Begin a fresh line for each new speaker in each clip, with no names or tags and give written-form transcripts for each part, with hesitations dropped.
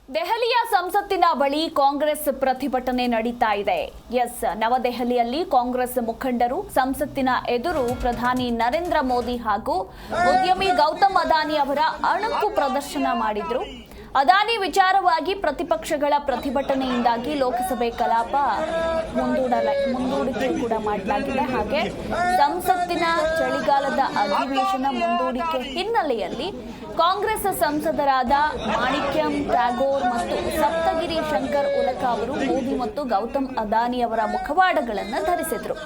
ದೆಹಲಿಯ ಸಂಸತ್ತಿನ ಬಳಿ ಕಾಂಗ್ರೆಸ್ ಪ್ರತಿಭಟನೆ ನಡೀತಾ ಇದೆ. ನವದೆಹಲಿಯಲ್ಲಿ ಕಾಂಗ್ರೆಸ್ ಮುಖಂಡರು ಸಂಸತ್ತಿನ ಎದುರು ಪ್ರಧಾನಿ ನರೇಂದ್ರ ಮೋದಿ ಹಾಗೂ ಉದ್ಯಮಿ ಗೌತಮ್ ಅದಾನಿ ಅವರ ಅಣಕು ಪ್ರದರ್ಶನ ಮಾಡಿದ್ರು. ಅದಾನಿ ವಿಚಾರವಾಗಿ ಪ್ರತಿಪಕ್ಷಗಳ ಪ್ರತಿಭಟನೆಯಿಂದಾಗಿ ಲೋಕಸಭೆ ಕಲಾಪ ಮುಂದೂಡಿಕೆ ಕೂಡ ಮಾಡಲಾಗಿದೆ. ಹಾಗೆ ಸಂಸತ್ತಿನ ಚಳಿಗಾಲದ ಅಧಿವೇಶನ ಮುಂದೂಡಿಕೆ ಹಿನ್ನೆಲೆಯಲ್ಲಿ ಕಾಂಗ್ರೆಸ್ ಸಂಸದರಾದ ಮಾಣಿಕ್ಯಂ ಟ್ಯಾಗೋರ್ ಮತ್ತು ಸಪ್ತಗಿರಿ ಶಂಕರ್ ಉಲಕ ಅವರು ಮೋದಿ ಮತ್ತು ಗೌತಮ್ ಅದಾನಿ ಅವರ ಮುಖವಾಡಗಳನ್ನು ಧರಿಸಿದ್ರು.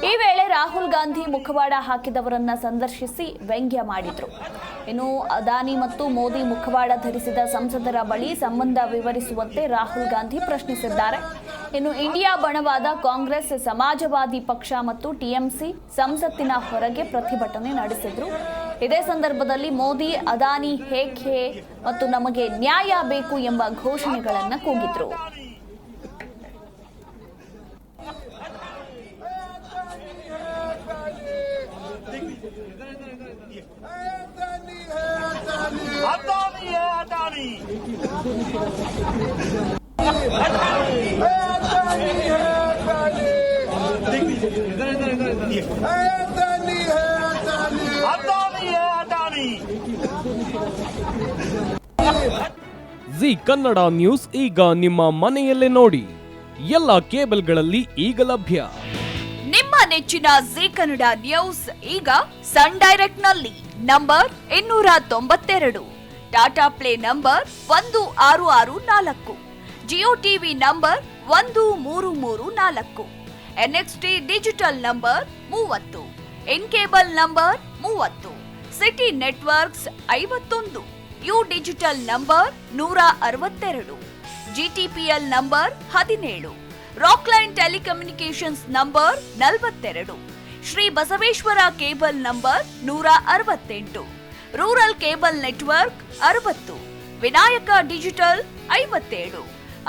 ಈ ವೇಳೆ ರಾಹುಲ್ ಗಾಂಧಿ ಮುಖವಾಡ ಹಾಕಿದವರನ್ನ ಸಂದರ್ಶಿಸಿ ವ್ಯಂಗ್ಯ ಮಾಡಿದ್ರು. ಇನ್ನು ಅದಾನಿ ಮತ್ತು ಮೋದಿ ಮುಖವಾಡ ಧರಿಸಿದ ಸಂಸದರ ಬಳಿ ಸಂಬಂಧ ವಿವರಿಸುವಂತೆ ರಾಹುಲ್ ಗಾಂಧಿ ಪ್ರಶ್ನಿಸಿದ್ದಾರೆ. ಇನ್ನು ಇಂಡಿಯಾ ಬಣವಾದ ಕಾಂಗ್ರೆಸ್, ಸಮಾಜವಾದಿ ಪಕ್ಷ ಮತ್ತು ಟಿಎಂಸಿ ಸಂಸತ್ತಿನ ಹೊರಗೆ ಪ್ರತಿಭಟನೆ ನಡೆಸಿದ್ರು. ಇದೇ ಸಂದರ್ಭದಲ್ಲಿ ಮೋದಿ ಅದಾನಿ ಹೇಗೆ ಮತ್ತು ನಮಗೆ ನ್ಯಾಯ ಬೇಕು ಎಂಬ ಘೋಷಣೆಗಳನ್ನು ಕೂಗಿದ್ರು.
ಜಿ ಕನ್ನಡ ನ್ಯೂಸ್ ಈಗ ನಿಮ್ಮ ಮನೆಯಲ್ಲೇ ನೋಡಿ. ಎಲ್ಲ ಕೇಬಲ್ಗಳಲ್ಲಿ ಈಗ ಲಭ್ಯ.
ನಿಮ್ಮ ನೆಚ್ಚಿನ ಜಿ ಕನ್ನಡ ನ್ಯೂಸ್ ಈಗ ಸನ್ ಡೈರೆಕ್ಟ್ ನಲ್ಲಿ number 292, Tata Play number 1664, Jio TV number 1334, NXT digital number 30, in cable number 30, city networks 51, U digital number 162, GTPL number 17, Rockline telecommunications number 42, Shri Basaveshwara cable number 168, rural cable network 60, Vinayaka digital 57,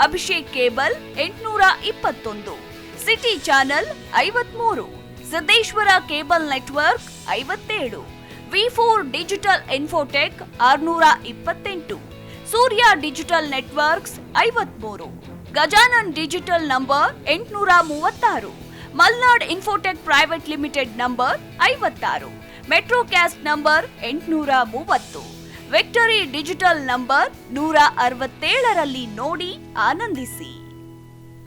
Abhishek cable 821, city channel 53, Siddeshwara cable network 57, ವಿ4 digital infotech 628, Surya digital networks 53, Gajanan digital number 836, Malnad infotech private limited number 56, Metrocast number 830, Victory digital number 167ರಲ್ಲಿ ನೋಡಿ ಆನಂದಿಸಿ.